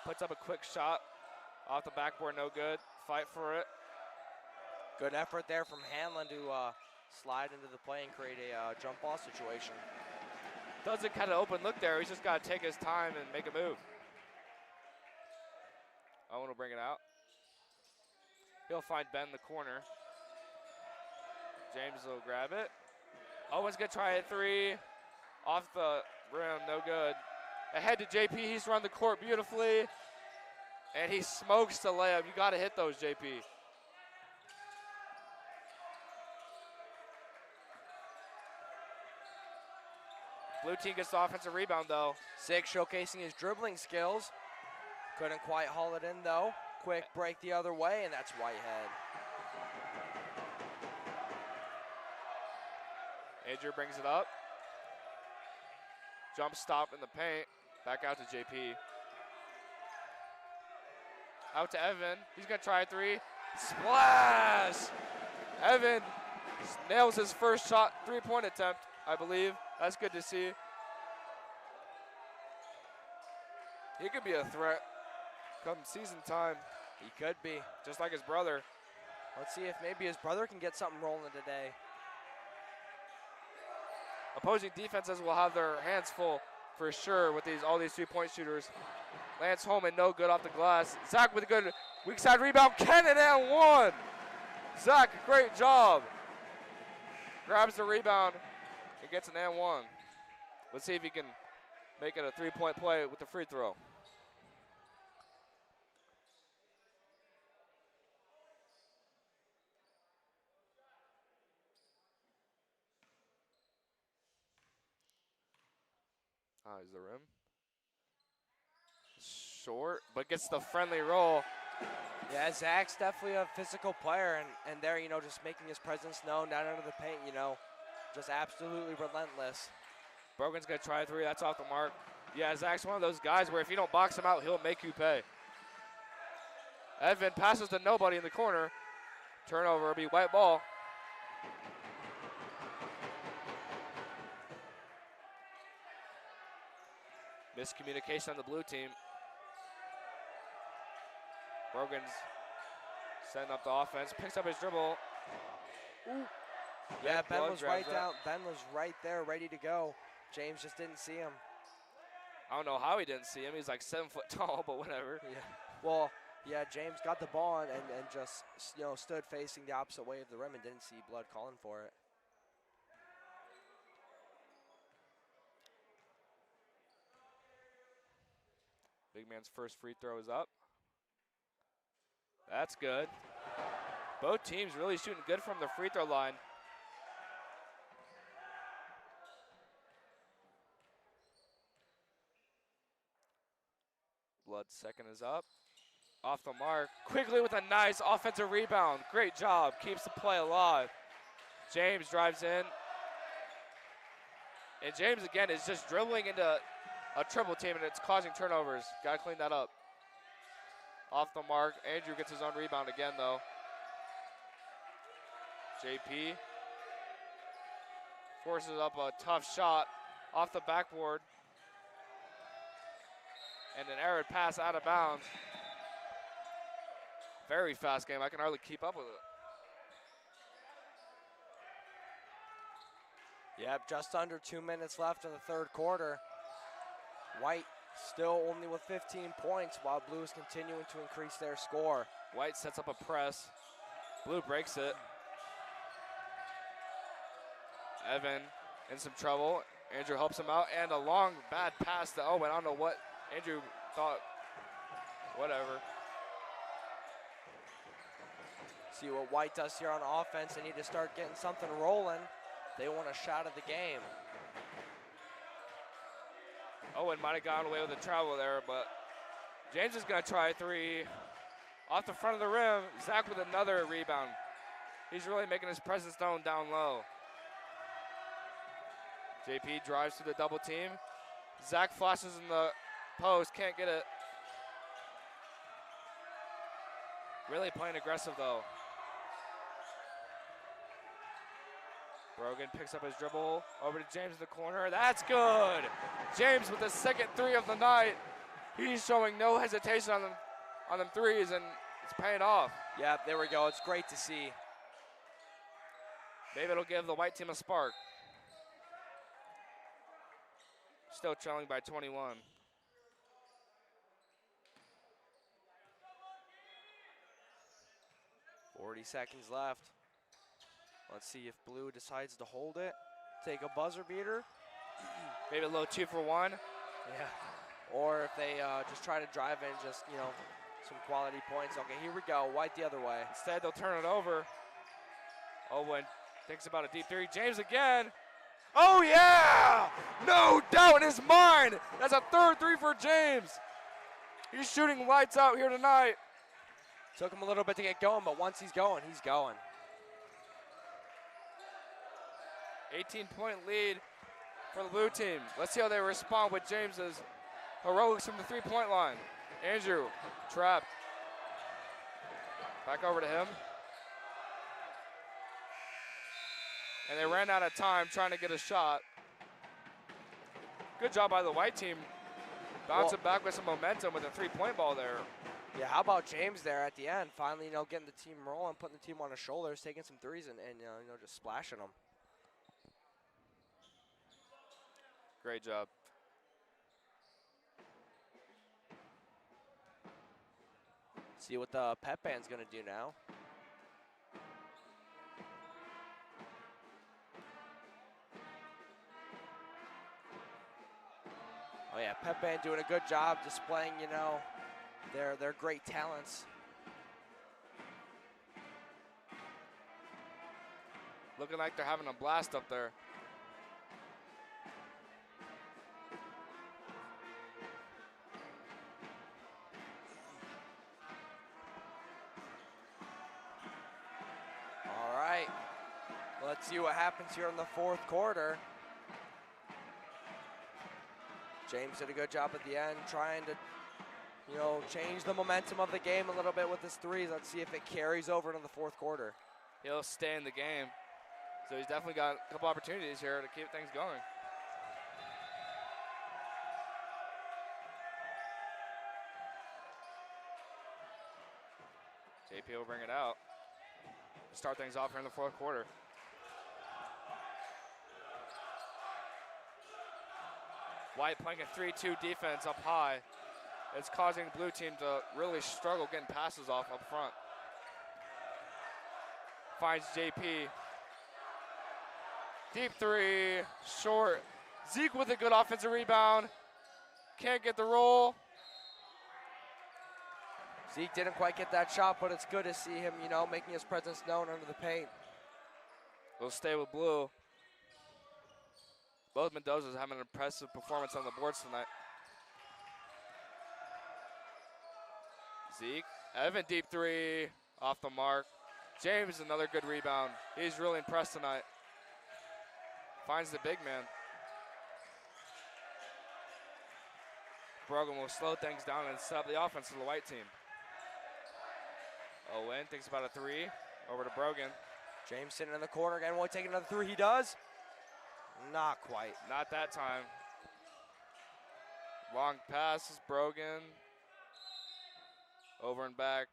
Puts up a quick shot. Off the backboard, no good. Fight for it. Good effort there from Hanlon to slide into the play and create a jump ball situation. Dudzik had an open look there. He's just got to take his time and make a move. Owen will bring it out. He'll find Ben in the corner. James will grab it. Owen's going to try a 3. Off the rim, no good. Ahead to JP, he's run the court beautifully. And he smokes the layup. You got to hit those, JP. Blue team gets the offensive rebound, though. Sick showcasing his dribbling skills. Couldn't quite haul it in, though. Quick break the other way, and that's Whitehead. Andrew brings it up. Jump stop in the paint. Back out to JP. Out to Evan. He's going to try a 3. Splash! Evan nails his first shot, 3-point attempt, I believe. That's good to see. He could be a threat come season time. He could be. Just like his brother. Let's see if maybe his brother can get something rolling today. Opposing defenses will have their hands full for sure with all these 3-point shooters. Lance Holman, no good off the glass. Zach with a good weak side rebound. Kennan and 1. Zach, great job. Grabs the rebound and gets an and 1. Let's see if he can make it a 3-point play with the free throw. Is the rim. Short, but gets the friendly roll. Yeah, Zach's definitely a physical player, and there, just making his presence known down under the paint, just absolutely relentless. Brogan's going to try a 3. That's off the mark. Yeah, Zach's one of those guys where if you don't box him out, he'll make you pay. Evan passes to nobody in the corner. Turnover will be white ball. Miscommunication on the blue team. Brogan's setting up the offense, picks up his dribble. Ooh. Yeah, Ben was right that. down. Ben was right there, ready to go. James just didn't see him. I don't know how he didn't see him. He's like 7 foot tall, but whatever. Yeah. Well, Yeah, James got the ball and just, stood facing the opposite way of the rim and didn't see Blood calling for it. Big man's first free throw is up. That's good. Both teams really shooting good from the free throw line. Blood's second is up. Off the mark. Quickly with a nice offensive rebound. Great job. Keeps the play alive. James drives in. And James, again, is just dribbling into a triple team, and it's causing turnovers. Got to clean that up. Off the mark. Andrew gets his own rebound again, though. JP forces up a tough shot off the backboard. And an errant pass out of bounds. Very fast game. I can hardly keep up with it. Yep, just under 2 minutes left in the third quarter. White still only with 15 points while Blue is continuing to increase their score. White sets up a press. Blue breaks it. Evan in some trouble. Andrew helps him out, and a long bad pass to Owen. I don't know what Andrew thought. Whatever. See what White does here on offense. They need to start getting something rolling. They want a shot at the game. Owen might have gone away with a travel there, but James is going to try a three. Off the front of the rim, Zach with another rebound. He's really making his presence known down low. JP drives through the double team. Zach flashes in the post, can't get it. Really playing aggressive though. Brogan picks up his dribble over to James in the corner. That's good. James with the second three of the night. He's showing no hesitation on them threes, and it's paying off. Yeah, there we go. It's great to see. Maybe it'll give the white team a spark. Still trailing by 21. .40 seconds left. Let's see if Blue decides to hold it. Take a buzzer beater. Maybe a little 2 for 1. Yeah. Or if they just try to drive in, just, some quality points. Okay, here we go. White the other way. Instead, they'll turn it over. Owen thinks about a deep three. James again. Oh, yeah! No doubt in his mind. That's a third three for James. He's shooting lights out here tonight. Took him a little bit to get going, but once he's going, he's going. 18-point lead for the blue team. Let's see how they respond with James's heroics from the three-point line. Andrew, trapped. Back over to him. And they ran out of time trying to get a shot. Good job by the white team. Bouncing back with some momentum with a three-point ball there. Yeah, how about James there at the end? Finally, getting the team rolling, putting the team on his shoulders, taking some threes, and just splashing them. Great job. See what the pep band's going to do now. Oh, yeah, pep band doing a good job displaying, their great talents. Looking like they're having a blast up there. All right, let's see what happens here in the fourth quarter. James did a good job at the end trying to, change the momentum of the game a little bit with his threes. Let's see if it carries over into the fourth quarter. He'll stay in the game. So he's definitely got a couple opportunities here to keep things going. JP will bring it out. Start things off here in the fourth quarter. White playing a 3-2 defense up high. It's causing blue team to really struggle getting passes off up front. Finds JP. Deep three, short. Zeke with a good offensive rebound. Can't get the roll. Zeke didn't quite get that shot, but it's good to see him, making his presence known under the paint. We'll stay with blue. Both Mendozas having an impressive performance on the boards tonight. Zeke, Evan deep three, off the mark. James, another good rebound. He's really impressed tonight. Finds the big man. Brogan will slow things down and set up the offense for the white team. Owen thinks about a three. Over to Brogan. James sitting in the corner again. Will he take another three? He does. Not quite. Not that time. Long passes, Brogan. Over and back.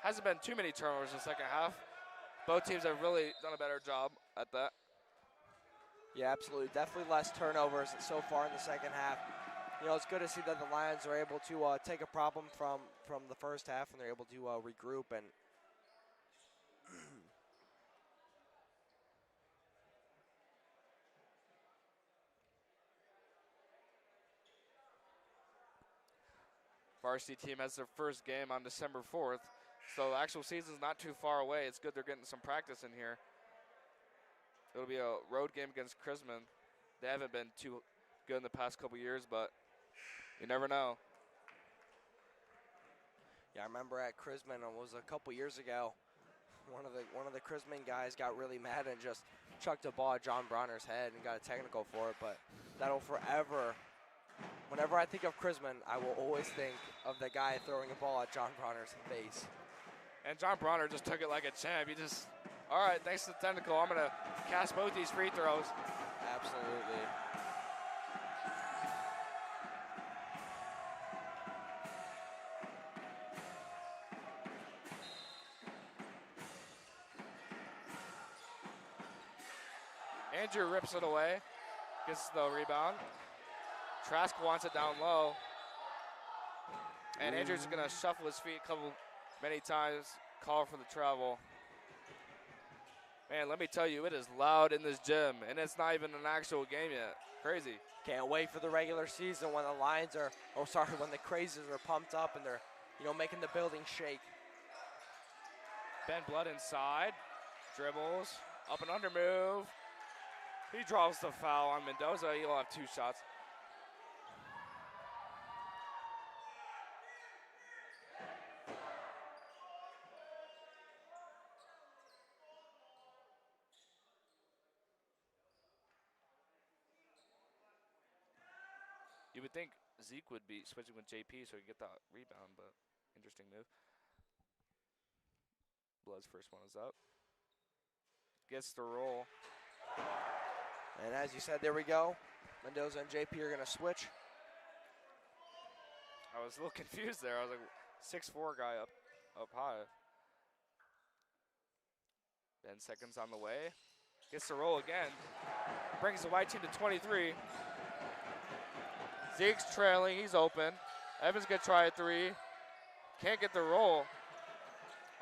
Hasn't been too many turnovers in the second half. Both teams have really done a better job at that. Yeah, absolutely. Definitely less turnovers so far in the second half. It's good to see that the Lions are able to take a problem from the first half, and they're able to regroup and varsity team has their first game on December 4th, so the actual season's not too far away. It's good they're getting some practice in here. It'll be a road game against Chrisman. They haven't been too good in the past couple years, but you never know. Yeah, I remember at Chrisman, it was a couple years ago, one of the Chrisman guys got really mad and just chucked a ball at John Bronner's head and got a technical for it, but that'll forever, whenever I think of Chrisman, I will always think of the guy throwing a ball at John Bronner's face. And John Bronner just took it like a champ. He just, all right, thanks to the technical, I'm going to cast both these free throws. Absolutely. Andrew rips it away, gets the rebound. Trask wants it down low. And Andrew's going to shuffle his feet many times, call for the travel. Man, let me tell you, it is loud in this gym, and it's not even an actual game yet. Crazy. Can't wait for the regular season when the Lions are, when the Crazes are pumped up and they're, making the building shake. Ben Blood inside, dribbles, up and under move. He draws the foul on Mendoza. He'll have two shots. You would think Zeke would be switching with JP so he could get that rebound, but interesting move. Blood's first one is up. Gets the roll. And as you said, there we go. Mendoza and JP are going to switch. I was a little confused there. I was like, 6'4" guy up high. 10 seconds on the way. Gets the roll again. Brings the white team to 23. Zeke's trailing. He's open. Evans going to try a three. Can't get the roll.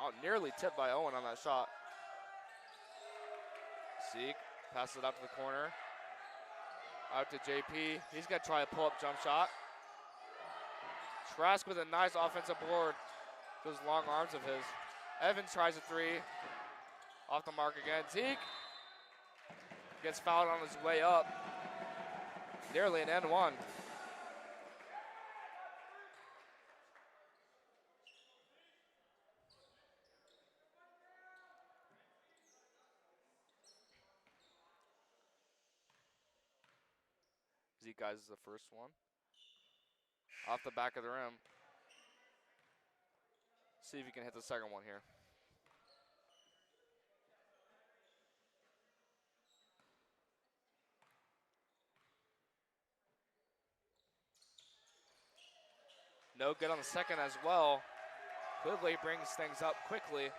Oh, nearly tipped by Owen on that shot. Zeke passes it out to the corner. Out to JP. He's going to try a pull-up jump shot. Trask with a nice offensive board. Those long arms of his. Evans tries a three. Off the mark again. Zeke gets fouled on his way up. Nearly an N one. Zeke guys is the first one. Off the back of the rim. See if he can hit the second one here. No good on the second as well. Quigley brings things up quickly.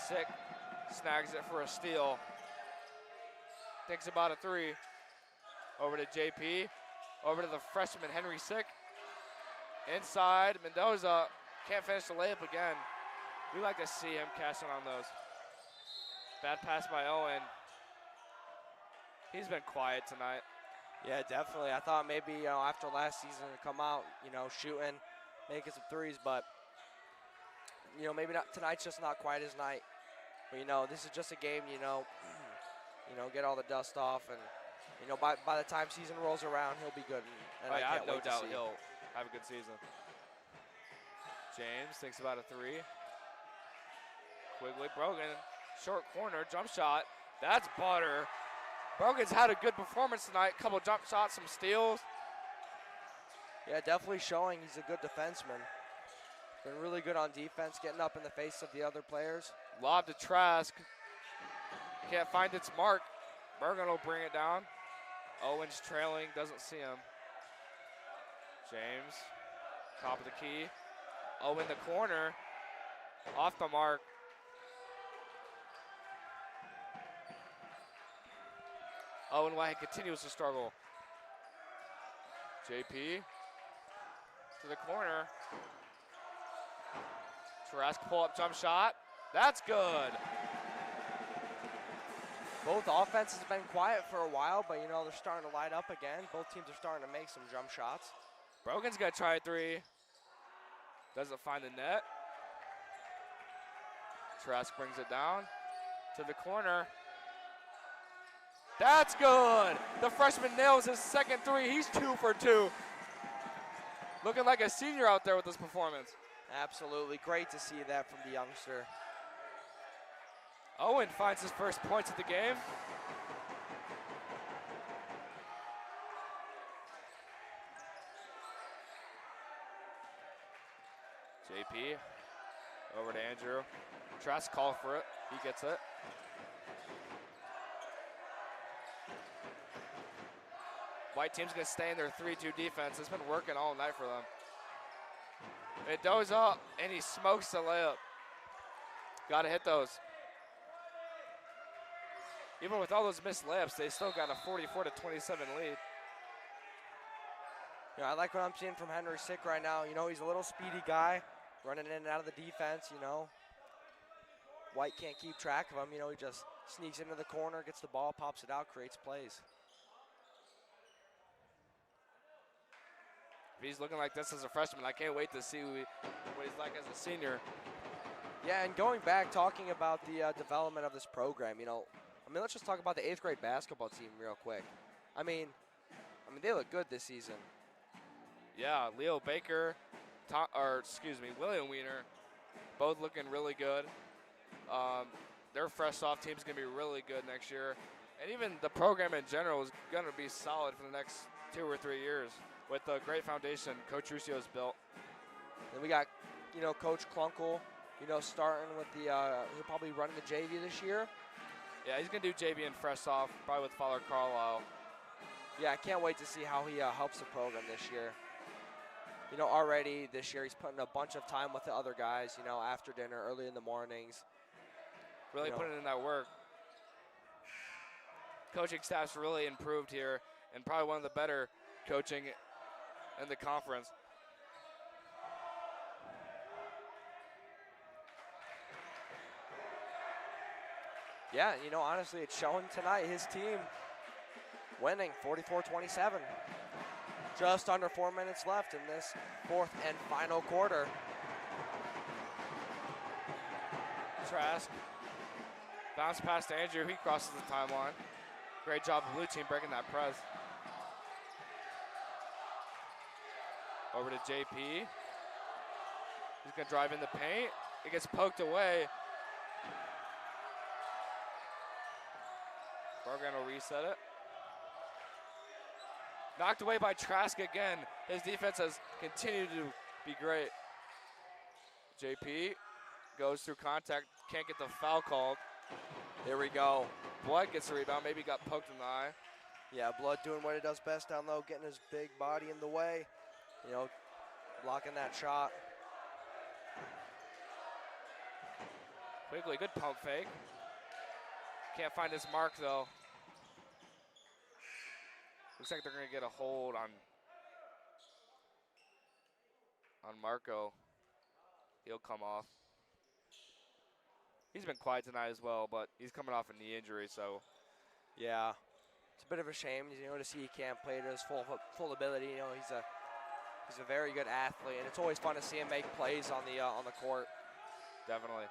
Sick snags it for a steal. thinks about a three. Over to JP. Over to the freshman, Henry Sick. Inside, Mendoza can't finish the layup again. We like to see him cashing on those. Bad pass by Owen. He's been quiet tonight. Yeah, definitely. I thought maybe after last season to come out, shooting, making some threes, but maybe not tonight's just not quite his night. But this is just a game. Get all the dust off, and by the time season rolls around, he'll be good. And I can't have no wait to doubt see. he'll have a good season. James thinks about a three. Quigley, Brogan, short corner, jump shot. That's butter. Brogan's had a good performance tonight. Couple jump shots, some steals. Yeah, definitely showing he's a good defenseman. Been really good on defense, getting up in the face of the other players. Lob to Trask. Can't find its mark. Bergen will bring it down. Owens trailing, doesn't see him. James, top of the key. Owen the corner, off the mark. Owen White continues to struggle. JP to the corner. Trask pull-up jump shot. That's good. Both offenses have been quiet for a while, but they're starting to light up again. Both teams are starting to make some jump shots. Brogan's gonna try a three. Doesn't find the net. Trask brings it down to the corner. That's good. The freshman nails his second three. He's 2 for 2. Looking like a senior out there with this performance. Absolutely. Great to see that from the youngster. Owen finds his first points of the game. JP over to Andrew. Trask call for it. He gets it. White team's going to stay in their 3-2 defense. It's been working all night for them. Mendoza, and he smokes the layup. Got to hit those. Even with all those missed layups, they still got a 44-27 lead. I like what I'm seeing from Henry Sick right now. He's a little speedy guy, running in and out of the defense, White can't keep track of him. He just sneaks into the corner, gets the ball, pops it out, creates plays. If he's looking like this as a freshman, I can't wait to see what he's like as a senior. Yeah, and going back, talking about the development of this program, let's just talk about the 8th grade basketball team real quick. I mean, they look good this season. Yeah, Leo Baker, William Wiener, both looking really good. Their fresh off team's going to be really good next year. And even the program in general is going to be solid for the next 2 or 3 years with the great foundation Coach Ruscio's built. Then we got, Coach Klunkel, starting with he'll probably be running the JV this year. Yeah, he's going to do JV and fresh off, probably with Father Carlisle. Yeah, I can't wait to see how he helps the program this year. Already this year he's putting a bunch of time with the other guys, after dinner, early in the mornings. Really putting in that work. Coaching staff's really improved here and probably one of the better coaching in the conference. Yeah, honestly, it's showing tonight. His team winning 44-27. Just under 4 minutes left in this 4th and final quarter. Trask. Bounce past Andrew. He crosses the timeline. Great job, blue team, breaking that press. Over to JP. He's going to drive in the paint. It gets poked away. Bergen will reset it. Knocked away by Trask again. His defense has continued to be great. JP goes through contact, can't get the foul called. There we go. Blood gets the rebound, maybe got poked in the eye. Yeah, Blood doing what he does best down low, getting his big body in the way, blocking that shot. Quigley, good pump fake. Can't find his mark though. Looks like they're going to get a hold on Marco. He'll come off. He's been quiet tonight as well, but he's coming off a knee injury, so. Yeah, it's a bit of a shame, to see he can't play to his full ability. He's a very good athlete, and it's always fun to see him make plays on the court. Definitely.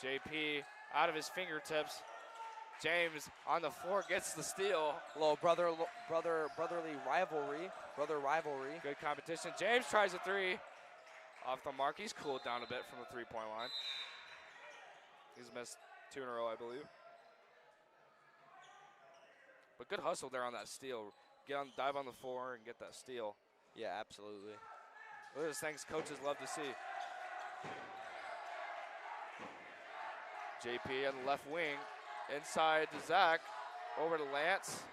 JP out of his fingertips. James on the floor gets the steal. A little brotherly rivalry. Good competition. James tries a three. Off the mark. He's cooled down a bit from the three-point line. He's missed 2 in a row, I believe. But good hustle there on that steal. Dive on the floor and get that steal. Yeah, absolutely. Those are things coaches love to see. JP on the left wing. Inside to Zach. Over to Lance.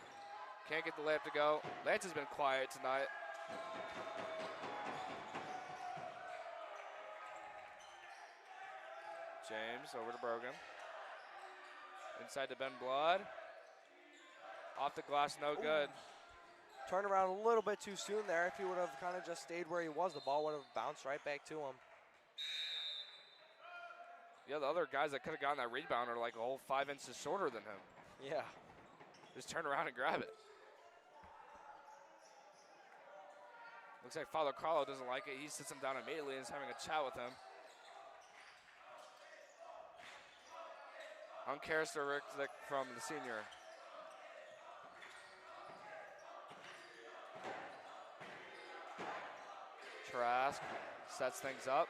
Can't get the layup to go. Lance has been quiet tonight. James over to Brogan. Inside to Ben Blood. Off the glass, no good. Turned around a little bit too soon there. If he would have kind of just stayed where he was, the ball would have bounced right back to him. Yeah, the other guys that could have gotten that rebound are like a whole 5 inches shorter than him. Yeah. Just turn around and grab it. Looks like Father Carlo doesn't like it. He sits him down immediately and is having a chat with him. Uncharacteristic from the senior. Trask sets things up.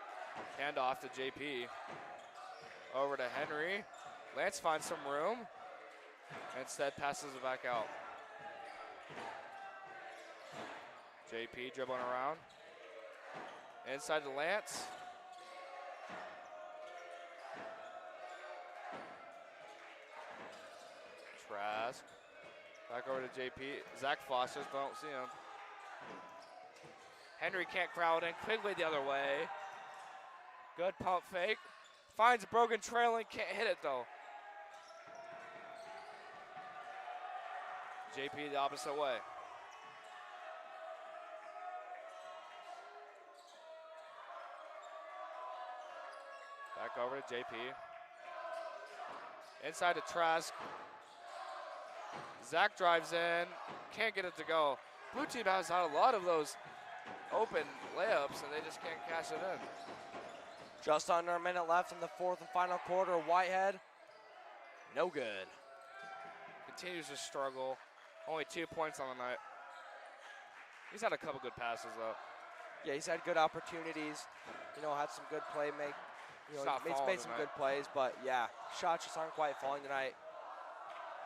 Hand off to JP. Over to Henry. Lance finds some room. Instead passes it back out. JP dribbling around. Inside to Lance. Trask. Back over to JP. Zach Foster, don't see him. Henry can't crowd in. Quigley the other way. Good pump fake. Finds Brogan trailing. Can't hit it though. JP the opposite way. Back over to JP. Inside to Trask. Zach drives in. Can't get it to go. Blue team has had a lot of those open layups, and they just can't cash it in. Just under a minute left in the fourth and final quarter. Whitehead, no good. Continues to struggle. Only 2 points on the night. He's had a couple good passes, though. Yeah, he's had good opportunities. Had some good play make. Made some good plays, but yeah, shots just aren't quite falling tonight.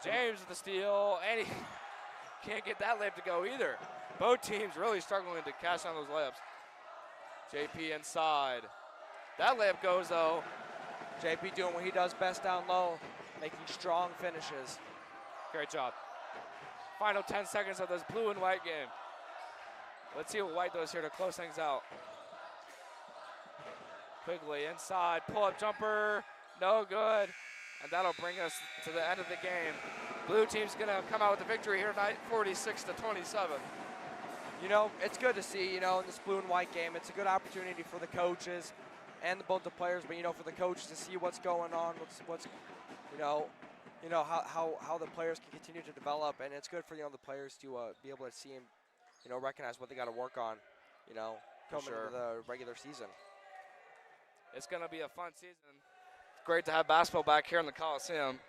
James with the steal, and he can't get that layup to go either. Both teams really struggling to cash on those layups. JP inside. That layup goes, though. JP doing what he does best down low, making strong finishes. Great job. Final 10 seconds of this blue and white game. Let's see what White does here to close things out. Quigley inside, pull-up jumper, no good. And that'll bring us to the end of the game. Blue team's gonna come out with the victory here tonight, 46-27. It's good to see, in this blue and white game. It's a good opportunity for the coaches and both the players, but for the coaches to see what's going on, what's how the players can continue to develop, and it's good for the players to be able to see and recognize what they got to work on, coming into the regular season. It's gonna be a fun season. It's great to have basketball back here in the Coliseum.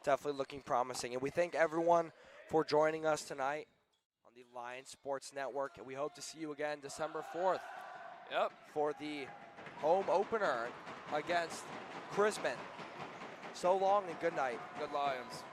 Definitely looking promising, and we thank everyone for joining us tonight on the Lions Sports Network, and we hope to see you again December 4th. Yep. For the home opener against Chrisman. So long and good night. Good Lions.